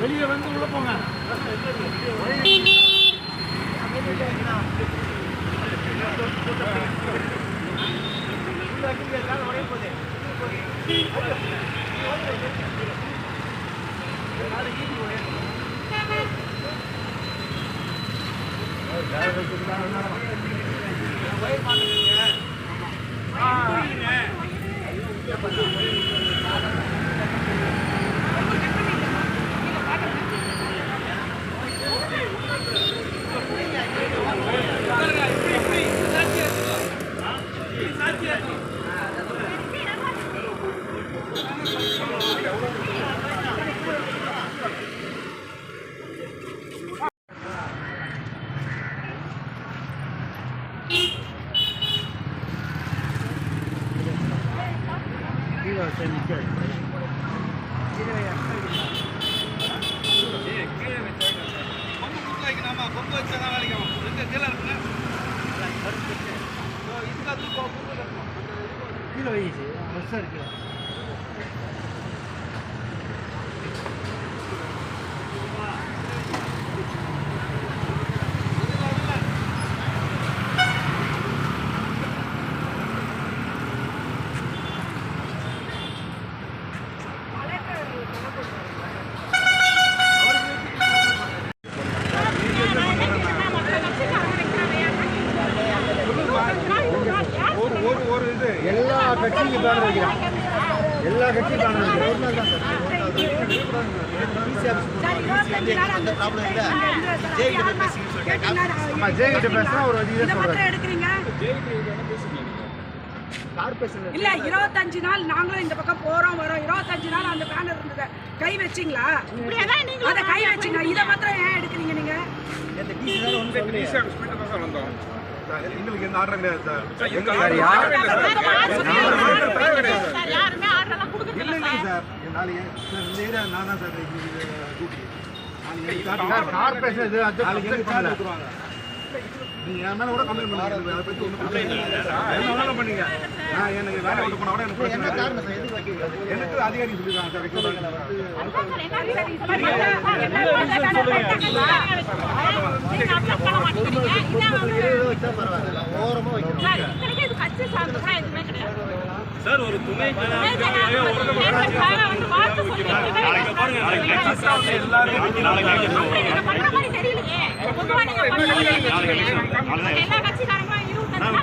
வெளியே வந்து உள்ள போங்க. கீழே வைச்சு பஸ்ஸாக இருக்கு. எல்லா கட்சியும் பேனர் வைக்கிறாங்க. எல்லா கட்சியும் பேனர் வைக்கிறாங்க. இல்ல 25 நாள் நாங்களும் இந்த பக்கம் போறோம் வரோம். 25 நாள் அந்த பேனர் இருந்தது. கை வச்சிங்களா? அத கை வச்சிங்க. இத மாத்திரம் ஏன் எடுக்கிறீங்க நீங்க? எங்களுக்கு எந்த ஆர்டரும் கிடையாது சார். யாருமே ஆர்டர்லாம் கொடுக்கல சார். நாளைக்கு இந்த ஏரியா நான் தான் சார் கார்பரேஷன் இது அட்ஜஸ்ட் பண்ணுவாங்க. நீங்க என் மேல கூட கம்ப்ளைண்ட் பண்ணுங்க. அதை பத்தி ஒன்றும் கம்ப்ளைண்ட் இல்லை. என்ன வேணாலும் பண்ணீங்க. நான் எனக்கு வேலை விட்டு போனா கூட எனக்கு என்ன காரணம் சார்? எனக்கு அதிகாரி சொல்லிருக்காங்க சார். சார் ஒரு துணை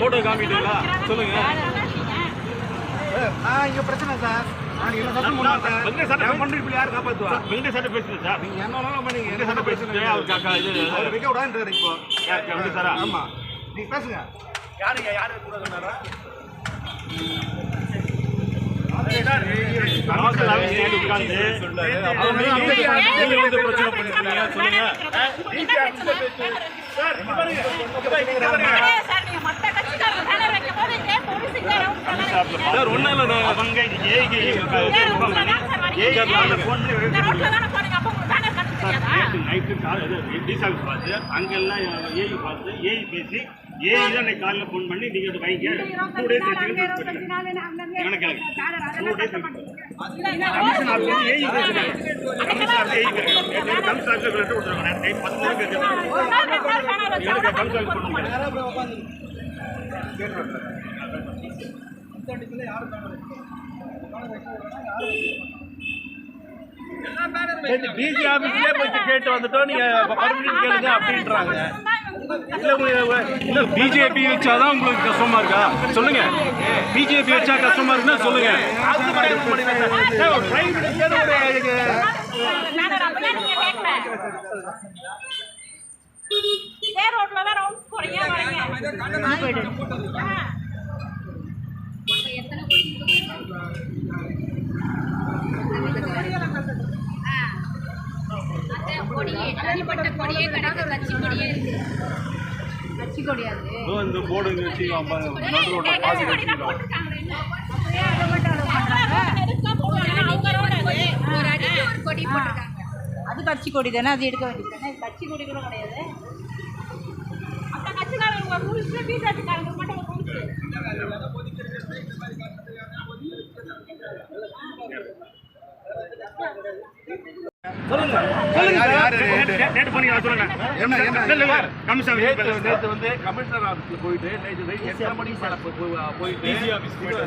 போட்டோ காமிட்டீங்களா? சொல்லுங்க. இங்க பிரச்சனை சார். யாரு காப்பாத்துவா? வெங்கடேஷ் சார் பேசுறேன் சார். நீங்க என்ன வேணாலும் பண்ணீங்க. என்ன சண்டை பேசுறீங்க? அவர் வைக்க விடாதுன்றாரு இப்போ. சார் ஆமா நீங்க பேசுங்க. யாரு கூட சொன்னாரா? சார் ஒன்னும் இல்லை. அவங்க நைட்டு டிசால்ஸ் பார்த்து அங்கெல்லாம் ஏஐ பார்த்து ஏஐ பேசி ஏஐ தான் இன்னைக்கு காலையில் ஃபோன் பண்ணி நீங்கள் வைங்க 2 days எனக்கு 2 days கமிஷன் ஆஃபீஸ் ஏஐ பேசுகிறாங்க. கமிஷன் ஆஃபீஸ் ஏஐ பேசுகிறாங்க. கமிஷன் ஆஃபீஸ் லெட்டர் கொடுத்துருவாங்க. நைட் 10 மணிக்கு எனக்கு கமிஷன் ஆஃபீஸ் டிசி ஆபீஸ்லயே போய் கேட்டு வந்துட்டோம். நீங்க பர்மிஷன் கேளுங்க அப்படின்றாங்க. இல்ல பிஜேபி வச்சாதான் உங்களுக்கு கஷ்டமா இருக்கா? சொல்லுங்க. பிஜேபி வச்சா கஷ்டமா இருக்குன்னா சொல்லுங்க. அது இதே ரோட்ல தான் ரவுண்ட்ஸ் போறீங்க வரீங்க. இந்த போர்டு வச்சு அது கட்சி கொடி தானே, அது எடுக்க வேண்டியது தானே. கட்சி கொடி கூட கிடையாது. அந்த கட்சிக்காரங்க ரூல்ஸ் பிஜேபிக்காரங்க மட்டும் ரூல்ஸ். நேற்று பண்ணி சொல்லுங்க. நேற்று வந்து கமிஷனர் ஆஃபீஸ்ல போயிட்டு நைட்டு எத்தனை மணிக்கு போயிட்டு டிசி ஆஃபீஸ் போயிட்டு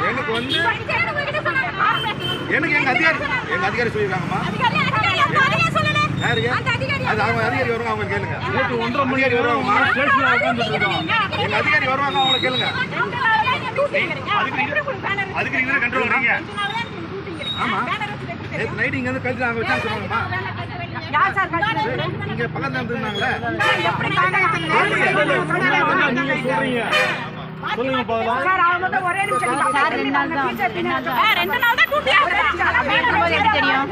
எனக்கு வந்து எனக்கு எங்க அதிகாரி சொல்லியிருக்காங்கம்மா. அது அவங்க அதிகாரி வருவாங்க, அவங்க கேளுங்க. 1:30 மணி வருவாங்கம்மா. எங்க அதிகாரி வருவாங்க, அவங்களை கேளுங்க. அதுக்கு நீங்க கண்ட்ரோல் வரீங்க. ஆமா, நைட் இங்க வந்து கழிச்சு நாங்க வச்சா சொல்லுவாங்கம்மா. இங்க பக்கத்துல இருந்தாங்களே சொல்லுங்க பாக்கலாம். சார் அவங்க வந்து ஒரே நிமிஷம் சார் 2 நாள் தான் 2 நாள் தான் டியூட்டி ஆகுது. தெரியும்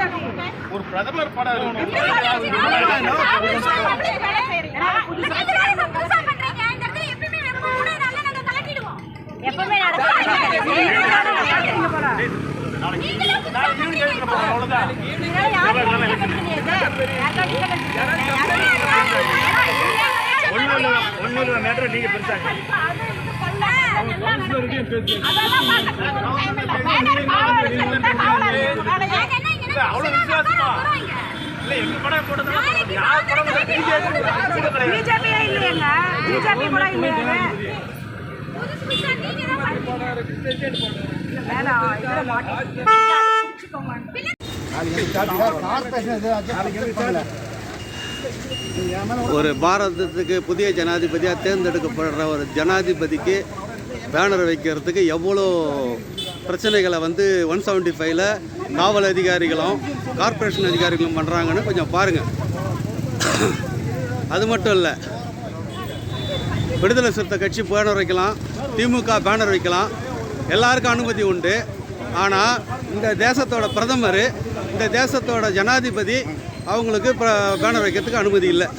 ஒரு பிரதமர் படம் எப்பவுமே ஒன்னு மேட்டர் நீங்க பெருசாங்க. அவ்வளவு விசுவாசமா இல்ல. எங்க படம் போட்டது யார் படம் பிஜேபி இல்லையங்க, பிஜேபி கூட இல்லையாங்க. ஒரு பாரதத்துக்கு புதிய ஜனாதிபதியாக தேர்ந்தெடுக்கப்படுற ஒரு ஜனாதிபதிக்கு பேனர் வைக்கிறதுக்கு எவ்வளோ பிரச்சனைகளை வந்து 175ல் காவல் அதிகாரிகளும் கார்ப்பரேஷன் அதிகாரிகளும் பண்ணுறாங்கன்னு கொஞ்சம் பாருங்கள். அது மட்டும் இல்லை, விடுதலை சிறுத்தை கட்சி பேனர் வைக்கலாம், திமுக பேனர் வைக்கலாம், எல்லாருக்கும் அனுமதி உண்டு. ஆனால் இந்த தேசத்தோட பிரதமர், இந்த தேசத்தோட ஜனாதிபதி அவங்களுக்கு பேனர் வைக்கிறதுக்கு அனுமதி இல்லை.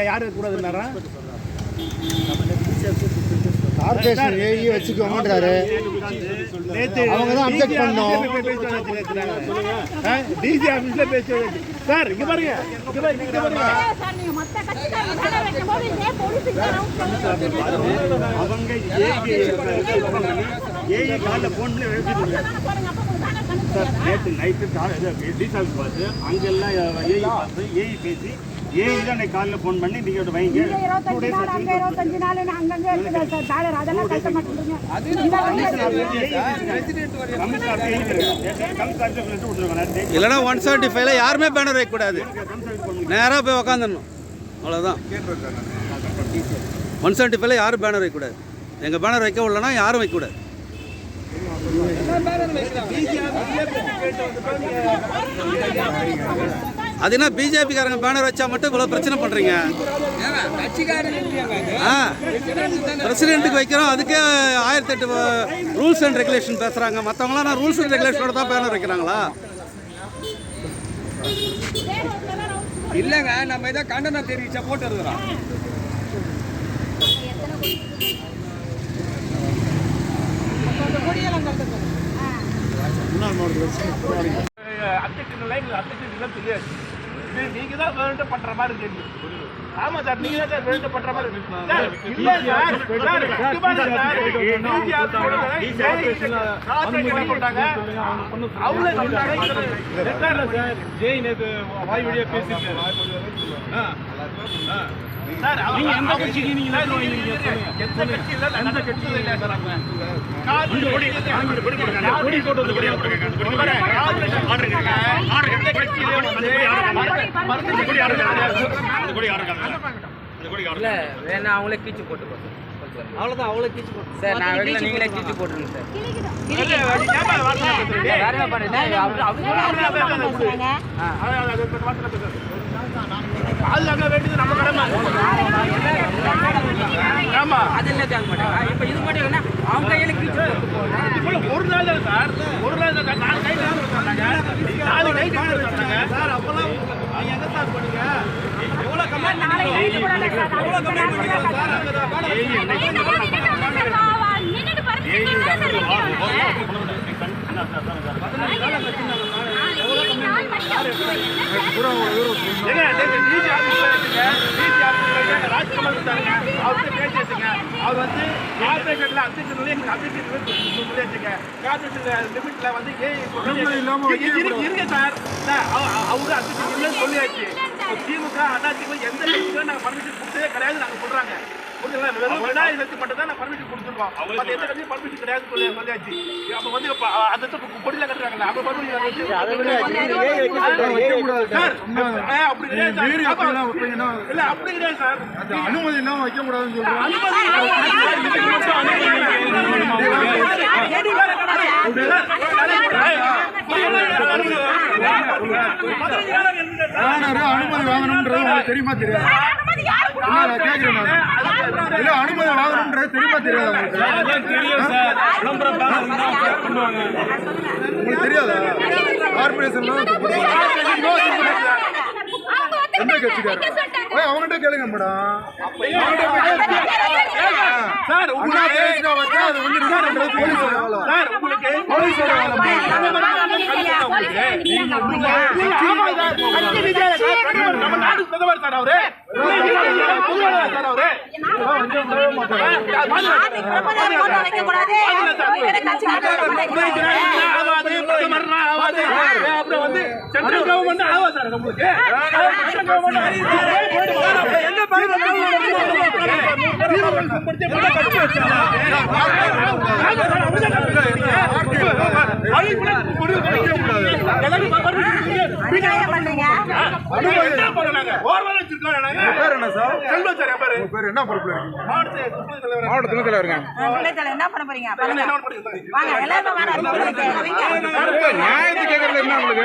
யாரு கூடாதுன்னாரா? Corporation AE வச்சுக்கோங்கன்றாரு. அவங்க தான் அப்செக்ட் பண்ணோம். டிசி ஆபீஸ்ல பேச சார் இங்க பாருங்க, இங்க பாருங்க. அவங்க ஏஐ காலைல போன் பண்ணி எழுதிட்டு சார். நேற்று நைட்டு டிசி ஆஃபீஸ் பார்த்து அங்கெல்லாம் ஏஐ பார்த்து ஏஐ பேசி ஏஐ தான் இன்னைக்கு காலையில் ஃபோன் பண்ணி நீங்கள் வைங்க. 25 நாள் அங்கங்கே இருக்குது சார் டாலர், அதெல்லாம் கட்ட மாட்டேங்கிறீங்க. இல்லைன்னா 175ல் யாருமே பேனர் வைக்கக்கூடாது, நேராக போய் உக்காந்துடணும், அவ்வளோதான். 175ல் யாரும் பேனர் வைக்கக்கூடாது. எங்கள் பேனர் வைக்க உள்ளனா யாரும் வைக்கக்கூடாது. அது என்ன பிஜேபிக்காரங்க பேனர் வச்சா மட்டும் இவ்வளோ பிரச்சனை பண்ணுறீங்க? பிரசிடென்ட்டுக்கு வைக்கிறோம், அதுக்கே 1008 ரூல்ஸ் அண்ட் ரெகுலேஷன் பேசுகிறாங்க. மற்றவங்களாம் நான் ரூல்ஸ் அண்ட் ரெகுலேஷனோட தான் பேனர் வைக்கிறாங்களா? இல்லைங்க, நம்ம இதை கண்டனம் தெரிவிச்சா போட்டு இருக்கிறோம். நீங்க தான் வேணும் பண்ற மாதிரி தெரியும். ஆமா சார், நீங்க தான் சார் வேணும் பண்ற மாதிரி சார். இல்ல சார், அவங்களே சொல்றாங்க ஜெய் நேத்து வாய் வழியா பேசிட்டாரு சார். நீங்க எந்த கட்சிக்கு நீங்க எந்த கட்சி இல்ல, எந்த கட்சி இல்ல சார். அவங்க காது கொடி கொடி போட்டு வந்து கொடி ஆர்டர் எந்த கட்சியிலே வந்து மருந்து கொடி ஆர்டர் அந்த கொடி ஆர்டர் அந்த கொடி ஆர்டர் இல்ல வேணா அவங்களே கீச்சு போட்டு அவ்வளவுதான். அவங்களே கீச்சு போட்டு சார். நான் வெளியில நீங்களே கீச்சு போட்டுருங்க சார். இல்ல கேப்பா வார்த்தை பேசுறீங்க. வேற பண்ணுங்க. பாதுகாக்க வேண்டியது நம்ம கடமை. ஆமா, அது இல்ல தாங்க மாட்டாங்க. இப்ப இது மட்டும் என்ன அவங்க கையில கீச்சு போட்டு ஒரு நாள் தான் சார். ஒரு நாள் தான். நாலு கையில சொன்னாங்க. நாலு கையில சொன்னாங்க சார். அப்பலாம் நீங்க எங்க சார் பண்ணீங்க? எவ்வளவு கமெண்ட் பண்ணீங்க? எவ்வளவு கமெண்ட் பண்ணீங்க சார்? நின்னுட்டு பறந்து அவர் வந்து கார்பரேஷன்ல அத்தியட்சத்துல எங்க அத்தியட்சத்துல லிமிட்ல வந்து இருங்க சார். அவரு அத்தியட்சத்துல சொல்லியாச்சு. திமுக அதிமுக எந்த கட்சிக்கும் நாங்க பர்மிஷன் கொடுத்ததே கிடையாது நாங்க சொல்றாங்க. விநாயகத்துக்கு மட்டும் தான் நான் பர்மிஷன் கொடுத்துருக்கோம். மற்ற எந்த கட்சியும் பர்மிஷன் கிடையாது சொல்லியாச்சு. அப்ப வந்து அந்த கொடியில கட்டுறாங்கல்ல அவங்க பர்மிஷன் அப்படி கிடையாது இல்ல, அப்படி கிடையாது சார். அனுமதி இல்லாம வைக்க கூடாதுன்னு சொல்றேன். அனுமதி வாங்கணும்ன்றது உங்களுக்கு தெரியுமா தெரியாது? கேக்குறேன் இல்ல, அனுமதி வாங்கணும்ன்றது தெரியுமா தெரியாது உங்களுக்கு? தெரியாதா? கார்பரேஷன்ல எந்த கட்சிக்காரன் அவங்ககிட்ட கேளுங்க மேடம். சார் நம்ம நாடு பிரதமர் சார் அவரு. அப்புறம் வந்து சென்ட்ரல் கவர்மெண்ட் ஆவா சார் உங்களுக்கு என்ன பொறுப்புல இருக்கீங்க? மாவட்ட துணை தலைவருங்க. என்ன பண்ண போறீங்க? நியாயத்துக்கு கேட்கறது என்ன உங்களுக்கு?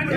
இல்ல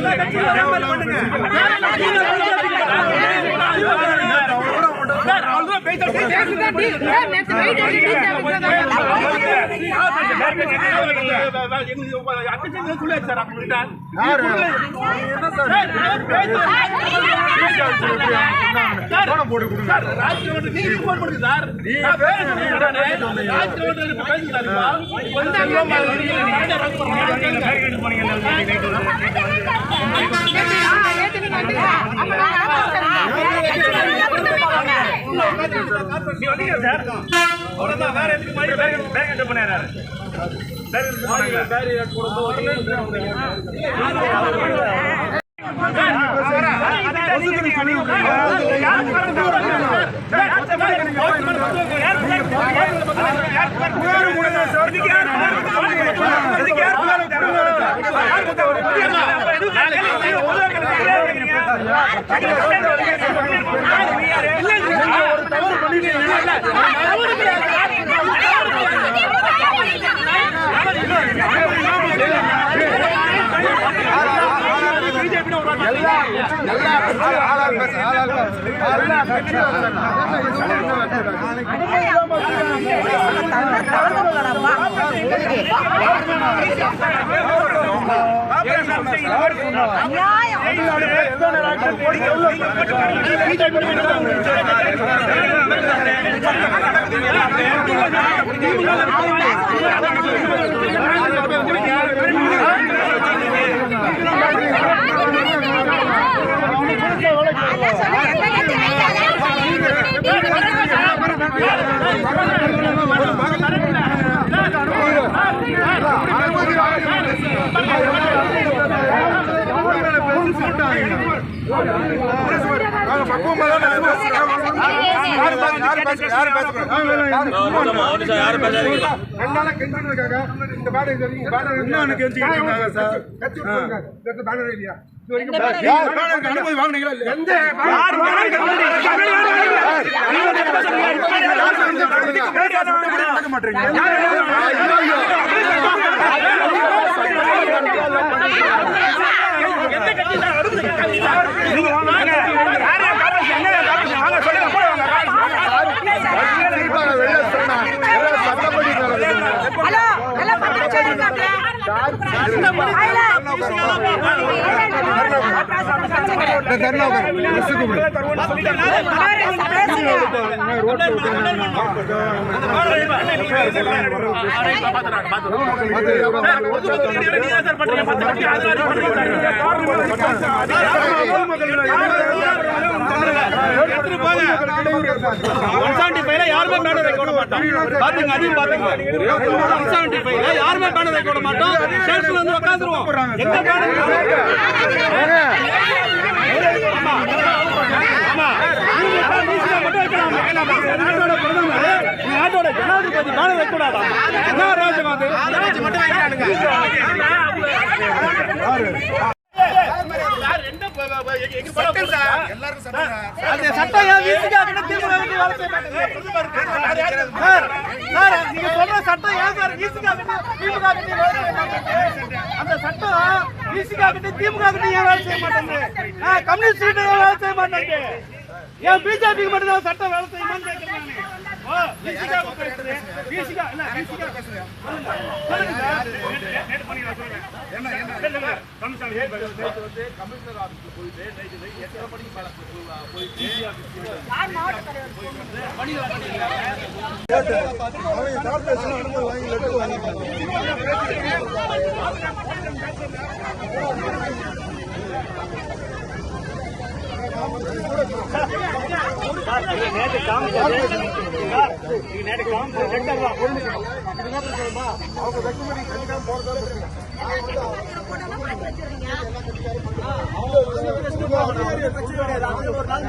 யாருமே பேனர் வைக்க மாட்டோம். பாத்துங்க, அதையும் பாத்துங்க. 175 யாருமே பேனர் வைக்க மாட்டோம். ஸ்டேஷன்ல வந்து உட்காந்துருவோம். எந்த பேனர் நாட்டோட ஜனாதிபதி பேனர் வைக்க கூடாதா? என்ன ராஜ்யம் அது? மட்டும் சட்டம் நீங்க சொல்ற சட்டம் ஏன் சார் அந்த சட்டம் திமுக கிட்ட ஏன் வேலை செய்ய மாட்டேங்குது? கம்யூனிஸ்ட் கிட்ட ஏன் வேலை செய்ய மாட்டேங்குது? ஏன் பிஜேபிக்கு மட்டும் தான் சட்டம் வேலை செய்யுமான்னு கேட்கிறேன். ஒரு நாள்